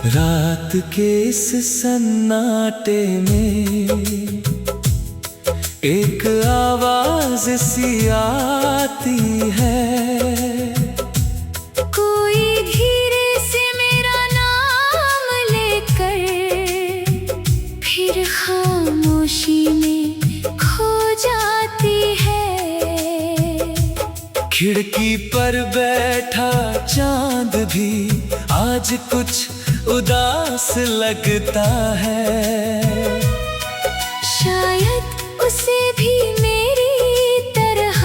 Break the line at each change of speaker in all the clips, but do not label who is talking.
रात के इस सन्नाटे में एक आवाज सी आती है।
कोई धीरे से मेरा नाम लेकर फिर खामोशी में खो जाती है।
खिड़की पर बैठा चांद भी आज कुछ उदास लगता है।
शायद उसे भी मेरी तरह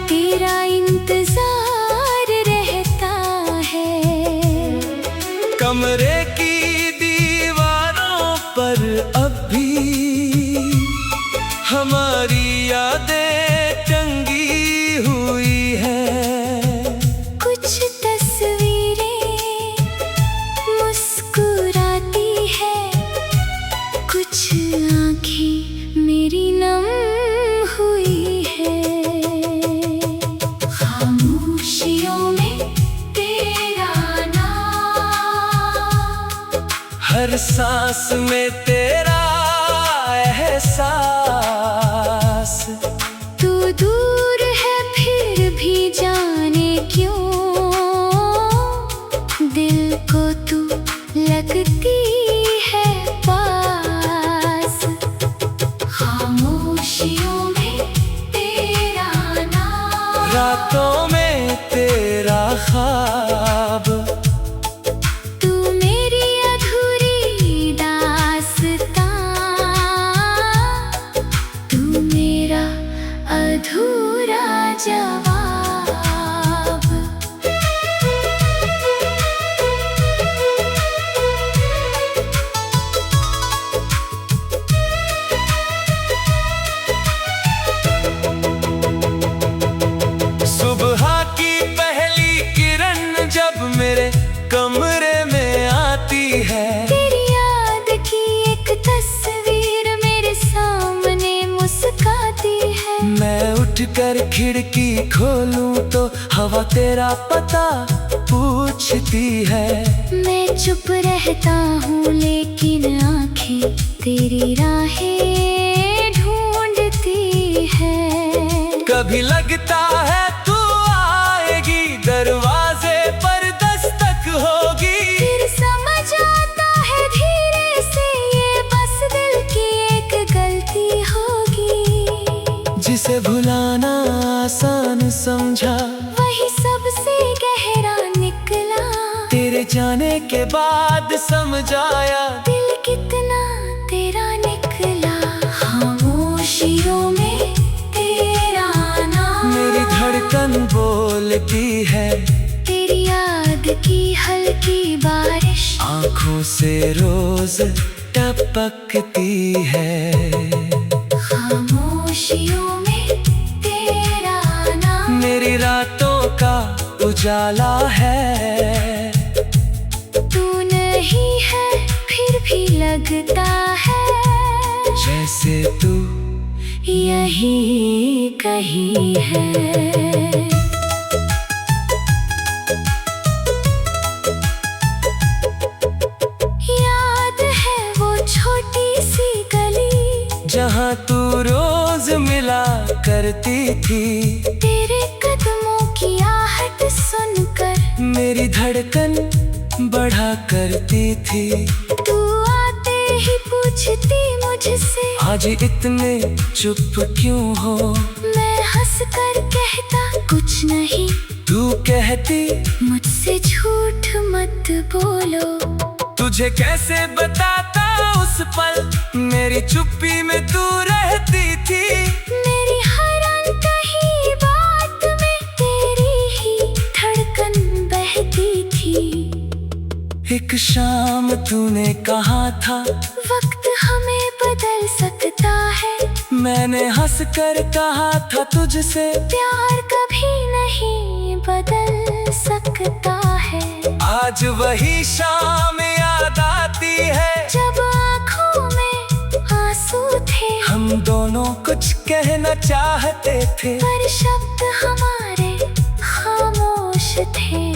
तेरा इंतजार रहता है।
कमरे की दीवारों पर अब भी हमारी यादें टंगी हुई है।
कुछ तस्वीरें मुस्कुराती है, कुछ आँखें मेरी नम हुई है। खामोशियों में तेरा नाम,
हर सांस में तेरा एहसास।
तू दूर है फिर भी जाने क्यों दिल को तू लगती है पास। खामोशियों में तेरा नाम,
रातों में तेरा ख्वाब।
तू मेरी अधूरी दास्तां, तू मेरा अधूरा जवाब।
सुबह की पहली किरण जब मेरे कमरे में आती है,
तेरी याद की एक तस्वीर मेरे सामने मुस्काती है।
मैं उठकर खिड़की खोलूं तो हवा तेरा पता पूछती है।
मैं चुप रहता हूँ लेकिन आँखें तेरी राहें ढूंढती है।
कभी लगता है तू आएगी, दरवाजे पर दस्तक होगी।
फिर समझ आता है धीरे से ये बस दिल की एक गलती होगी।
जिसे भुलाना आसान समझा
वही सबसे गहरा निकला।
तेरे जाने के बाद समझ आया
दिल कितना तेरा निकला। खामोशियों में तेरा नाम,
मेरी धड़कन बोलती है।
तेरी याद की हल्की बारिश
आँखों से रोज टपकती है।
खामोशियों में तेरा नाम,
मेरी रातों का उजाला है।
तू नहीं है फिर भी लगता है
जैसे तू
यही कहीं है। याद है वो छोटी सी गली
जहाँ तू रोज मिला करती थी।
तेरे कदमों की आहट सुनकर
मेरी धड़कन बढ़ा करती थी।
तू आते ही पूछती मुझसे
आज इतने चुप क्यों हो।
मैं हंस कर कहता कुछ नहीं।
तू कहती
मुझसे झूठ मत बोलो।
तुझे कैसे बताता उस पल मेरी चुप्पी में तू रहती थी।
मेरी हर अनकही बात में तेरी ही धड़कन बहती थी।
एक शाम तूने कहा था
वक्त हमें बदल सकता है।
मैंने हंस कर कहा था तुझसे
प्यार कभी नहीं बदल सकता है।
आज वही शाम याद आती है
जब आँखों में आंसू थे।
हम दोनों कुछ कहना चाहते थे
पर शब्द हमारे खामोश थे।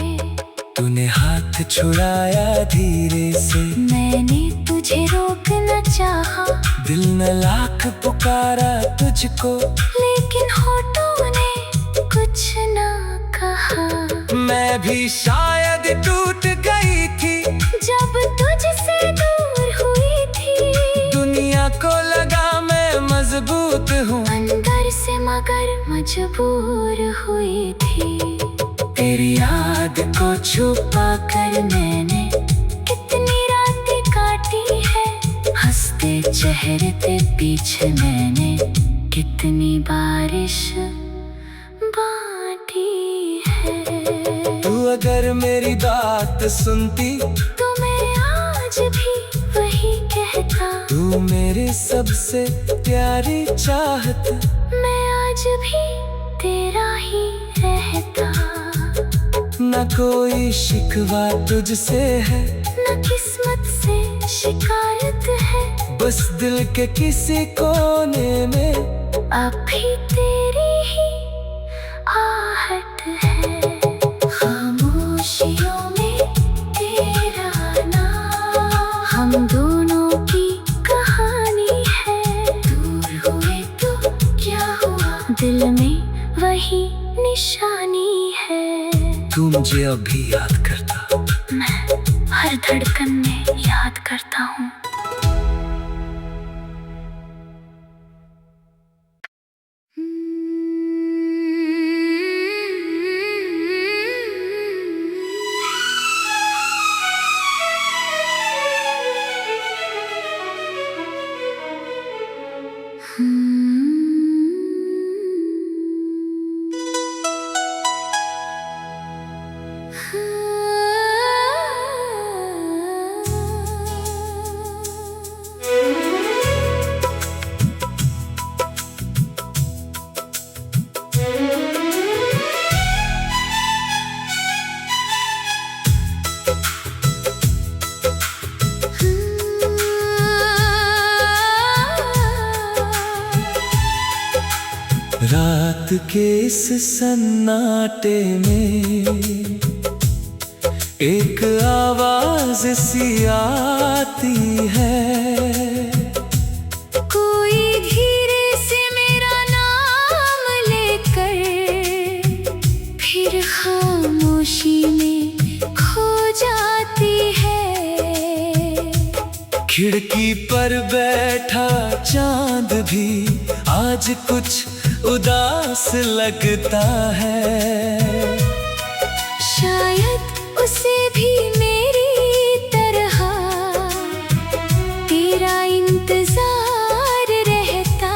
तूने हाथ छुड़ाया धीरे से,
मैंने तुझे रोकना चाहा,
दिल न लाख पुकारा तुझको,
लेकिन होठों ने कुछ ना कहा।
मैं भी शायद टूट गई थी
जब तुझसे दूर हुई थी,
दुनिया को लगा मैं मजबूत हूँ,
अंदर से मगर मजबूर हुई थी।
तेरी याद को छुपा कर मैंने
कितनी रातें काटी है,
हंसते चेहरे पे पीछे मैंने
कितनी बारिश बांटी है।
तू अगर मेरी बात सुनती
तो मैं आज भी वही कहता,
तू मेरी सबसे प्यारी चाहत,
मैं आज भी तेरा ही रहता।
न कोई शिकवा तुझसे है,
न किस्मत से शिकायत है,
बस दिल के किसी कोने में
अब भी तेरी ही आहट है। खामोशियों में तेरा नाम हम दोनों की कहानी है। दूर हुए तो क्या हुआ, दिल में वही निशानी है।
तू मुझे अभी याद करता,
मैं हर धड़कन में याद करता हूँ।
रात के इस सन्नाटे में एक आवाज सी आती है,
कोई धीरे से मेरा नाम लेकर फिर खामोशी में खो जाती है।
खिड़की पर बैठा चांद भी आज कुछ उदास लगता है,
शायद उसे भी मेरी तरह तेरा इंतजार रहता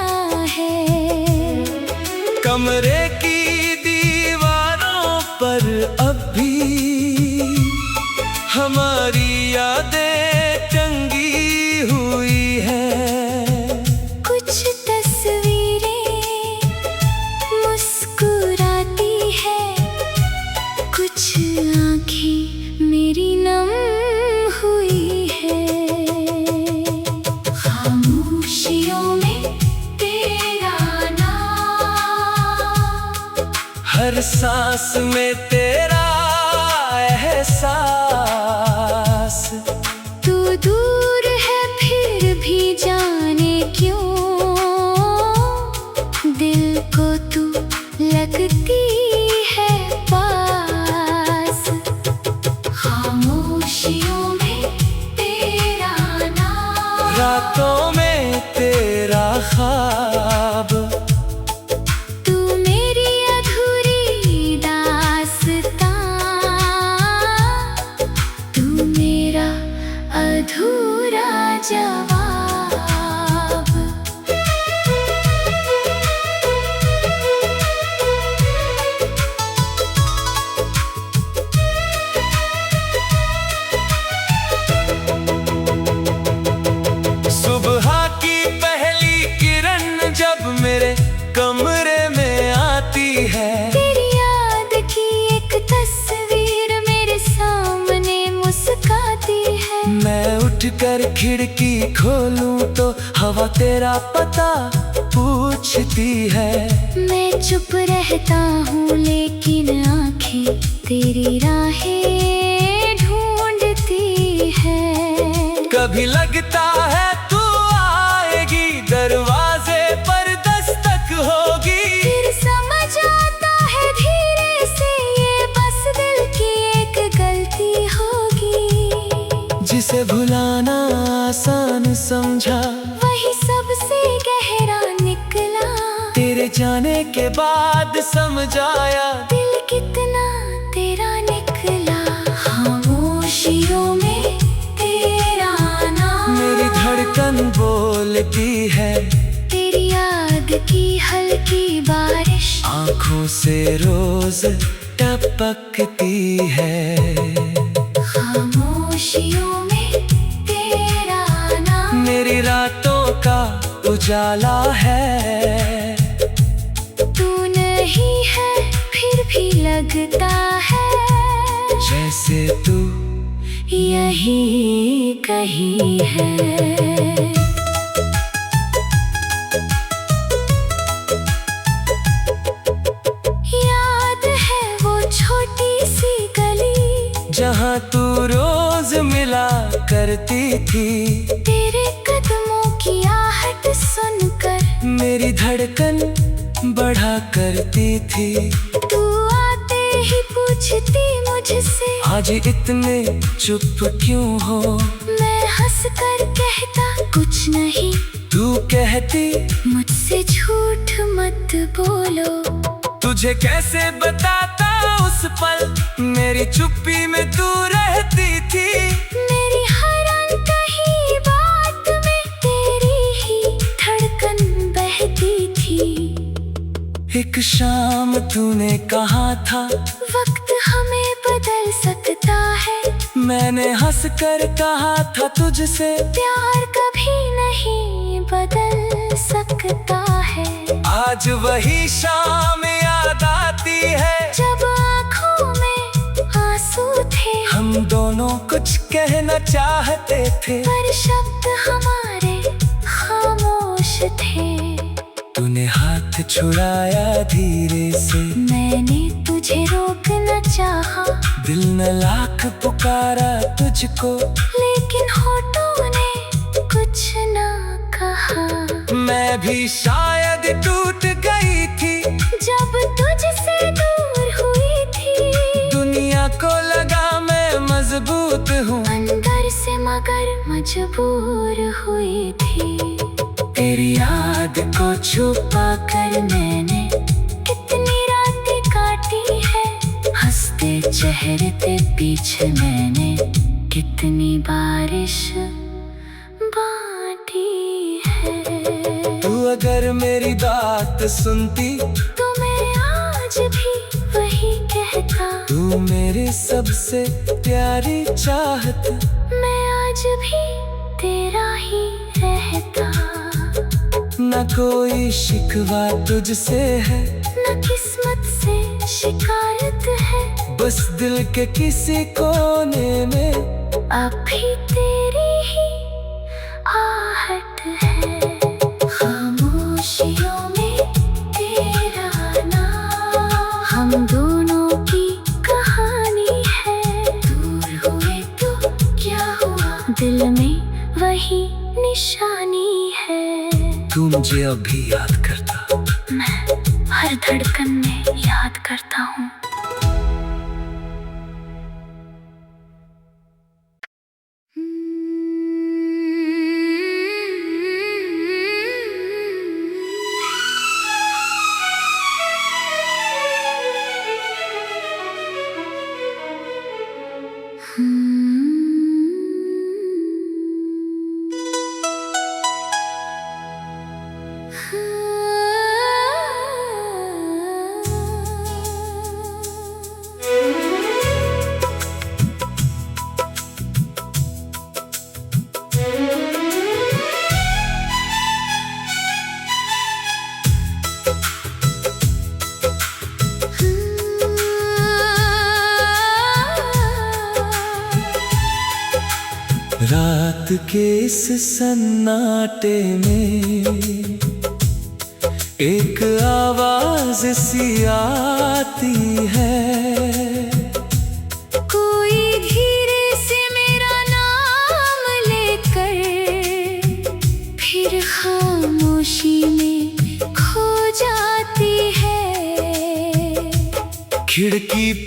है।
कमरे की दीवारों पर अब भी हमारी यादें टंगी हुई है।
कुछ तस्वीरें मुस्कुराती है, कुछ आँखें मेरी नम हुई है। खामोशियों में तेरा नाम,
हर सांस में तेरा एहसास,
तू दूर है फिर भी जाने क्यों दिल को तू लगती है पास। खामोशियों में तेरा नाम,
रातों में तेरा ख्वाब,
तू मेरी अधूरी दास्तां, तू मेरा अधूरा जवाब।
सुबह की पहली किरण जब मेरे कमरे में आती है,
तेरी याद की एक तस्वीर मेरे सामने मुस्काती है।
मैं उठकर खिड़की खोलूं तो हवा तेरा पता पूछती है।
मैं चुप रहता हूँ लेकिन आंखें तेरी राहें
तभी लगता है तू आएगी, दरवाजे पर दस्तक होगी।
फिर समझ आता है धीरे से ये बस दिल की एक गलती होगी।
जिसे भुलाना आसान समझा
वही सबसे गहरा निकला।
तेरे जाने के बाद समझ आया
दिल कितना तेरा निकला। खामोशियों में तेरा नाम,
मेरी धड़कन बोलती है।
तेरी याद की हल्की बारिश
आँखों से रोज टपकती है।
खामोशियों में तेरा नाम,
मेरी रातों का उजाला है।
तू नहीं है फिर भी लगता है
जैसे तू
यही कहीं है। याद है वो छोटी सी गली
जहाँ तू रोज मिला करती थी।
तेरे कदमों की आहट सुनकर
मेरी धड़कन बढ़ा करती थी।
तू आते ही पूछती मुझसे
आज इतने चुप क्यों हो।
मैं हंस कर कहता कुछ नहीं।
तू कहती
मुझसे झूठ मत बोलो।
तुझे कैसे बताता उस पल, मेरी चुप्पी में तू रहती थी।
मेरी हर अनकही बात में तेरी ही धड़कन बहती थी।
एक शाम तूने कहा था
वक्त हमें बदल सकता है।
मैंने हंस कर कहा था तुझसे
प्यार कभी नहीं बदल सकता है।
आज वही शाम याद आती है
जब आँखों में आंसू थे,
हम दोनों कुछ कहना चाहते थे
पर शब्द हमारे खामोश थे।
तूने हाथ छुड़ाया धीरे से,
मैंने तुझे रोकना चाहा,
दिल ने लाख पुकारा तुझको,
लेकिन होठों ने कुछ ना कहा।
मैं भी शायद टूट गई थी
जब तुझसे दूर हुई थी।
दुनिया को लगा मैं मजबूत हूँ,
अंदर से मगर मजबूर हुई थी।
तेरी याद को छुपा कर मैंने
कितनी रातें काटी है।
हंसते चेहरे के पीछे मैंने
कितनी बारिश बांटी है।
तू अगर मेरी बात सुनती
तो मैं आज भी वही कहता।
तू मेरी सबसे प्यारी चाहत,
मैं आज भी तेरा ही रहता।
न कोई शिकवा तुझसे है,
न किस्मत से शिकायत है।
बस दिल के किसी कोने में
अब भी तेरी ही आहट है। खामोशियों में तेरा नाम, हम दोनों की कहानी है। दूर हुए तो क्या हुआ, दिल में वही निशानी है।
तू मुझे अब भी याद करता,
मैं हर धड़कन में याद करता हूँ।
रात के इस सन्नाटे में एक आवाज सी आती है।
कोई धीरे से मेरा नाम लेकर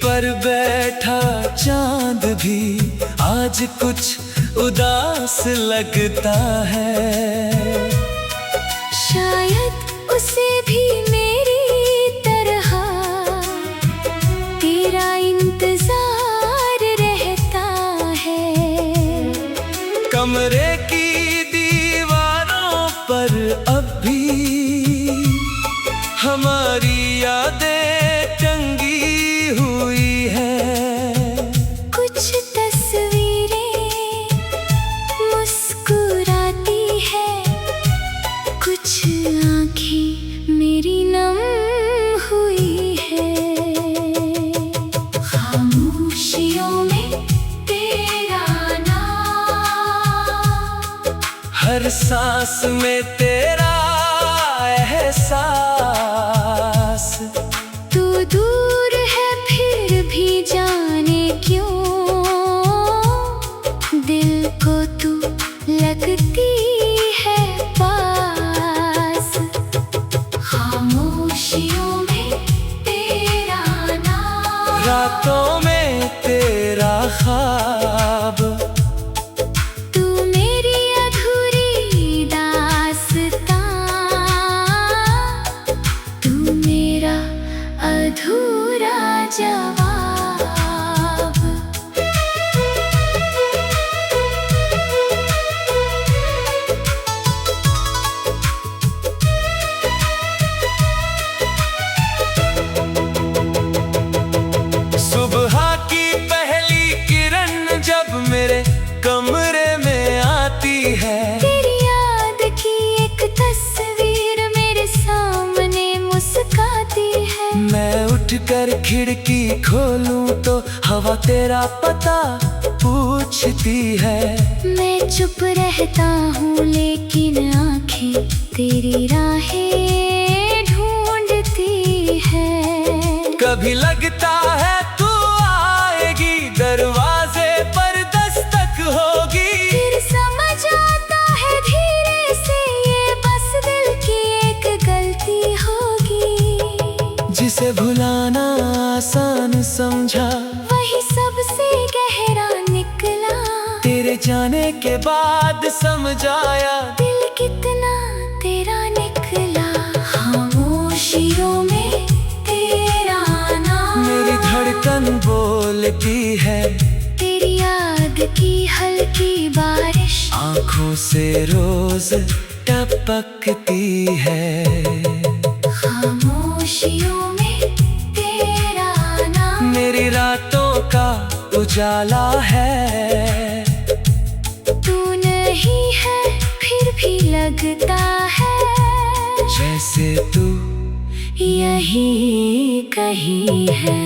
पर बैठा चांद भी आज कुछ उदास लगता है।
शायद उसे भी मेरी तरह तेरा इंतजार रहता है।
कमरे की दीवारों पर अब भी हमारी यादें टंगी हुई है।
कुछ तस्वीरें मुस्कुराती है, कुछ आँखें मेरी नम हुई है। खामोशियों में तेरा नाम,
हर सांस में तेरा एहसास।
तू दूर है फिर भी जाने क्यों दिल को तू लगती है पास। खामोशियों में तेरा नाम,
रातों में तेरा ख्वाब।
तू मेरी अधूरी दास्तां, तू मेरा अधूरा जवाब।
सुबह की पहली किरण जब मेरे कमरे में आती है,
तेरी याद की एक तस्वीर मेरे सामने मुस्काती है।
मैं उठकर खिड़की खोलूं तो हवा तेरा पता पूछती है।
मैं चुप रहता हूँ लेकिन आँखें तेरी राहें ढूंढती है।
कभी लगता है तू आएगी, दरवाजे पर दस्तक होगी।
फिर समझ आता है धीरे से ये बस दिल की एक गलती होगी।
जिसे भुलाना आसान समझा
वही सबसे गहरा निकला।
तेरे जाने के बाद समझ आया
दिल कितना तेरा निकला। खामोशियों में तेरा नाम,
मेरी धड़कन बोलती है।
तेरी याद की हल्की बारिश
आँखों से रोज टपकती है।
खामोशियों में तेरा नाम,
मेरी रातों का उजाला है।
तू नहीं है फिर भी लगता है
जैसे तू
यही कहीं है।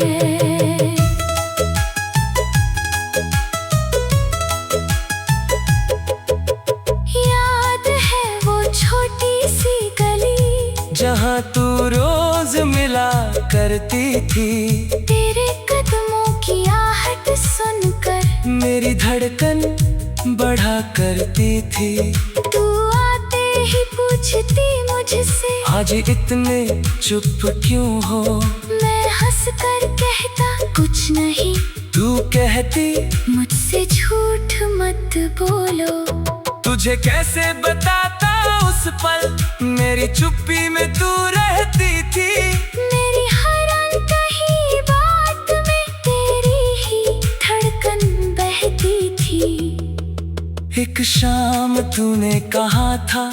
याद है वो छोटी सी गली
जहाँ तू रोज मिला करती थी।
तेरे कदमों की आहट सुनकर
मेरी धड़कन बढ़ा करती थी।
तू आते ही पूछती मुझसे
आज इतने चुप क्यों हो।
मैं हंस कर कहता कुछ नहीं।
तू कहती
मुझसे झूठ मत बोलो।
तुझे कैसे बताता उस पल मेरी चुप्पी में तू रहती थी।
मेरी हर अनकही बात में तेरी ही धड़कन बहती थी।
एक शाम तूने कहा था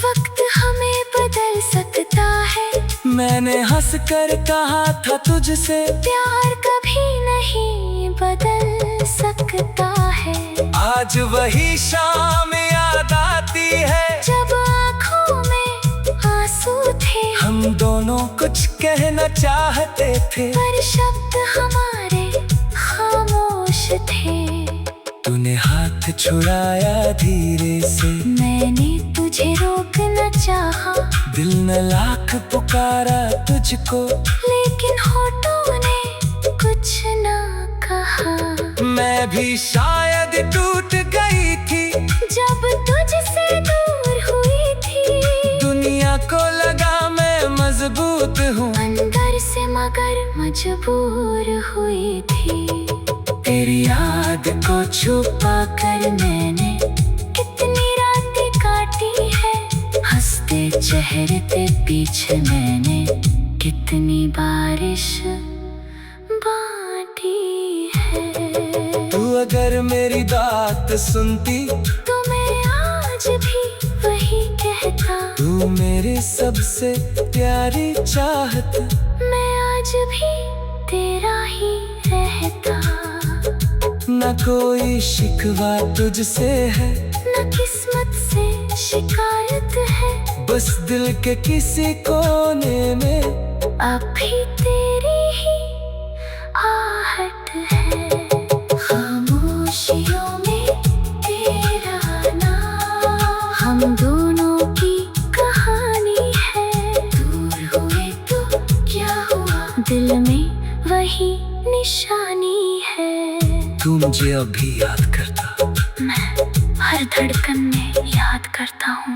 वक्त हमें बदल सकता है।
मैंने हंस कर कहा था तुझसे
प्यार कभी नहीं बदल सकता है।
आज वही शाम याद आती है
जब आँखों में आंसू थे।
हम दोनों कुछ कहना चाहते थे
पर शब्द हमारे खामोश थे।
तूने हाथ छुड़ाया धीरे से।
मैंने तुझे रोकना चाहा,
दिल न लाख पुकारा तुझको,
लेकिन होठों ने कुछ ना कहा।
मैं भी शायद टूट गई थी
जब तुझसे दूर हुई थी।
दुनिया को लगा मैं मजबूत हूँ।
अंदर से मगर मजबूर हुई थी।
तेरी याद को छुपा कर मैंने
कितनी रातें काटी है,
हंसते चेहरे ते पीछे मैंने
कितनी बारिश बांटी है।
तू अगर मेरी बात सुनती
तो मैं आज भी वही कहता,
तू मेरी सबसे प्यारी चाहत,
मैं आज भी तेरा ही रहता।
न कोई शिकवा तुझसे है,
न किस्मत से शिकायत है,
बस दिल के किसी कोने में
अब भी तेरी ही आहट है। खामोशियों में तेरा नाम हम दोनों की कहानी है। दूर हुए तो क्या हुआ, दिल में वही निशानी है।
तू मुझे अभी याद करता,
मैं हर धड़कन में याद करता हूँ।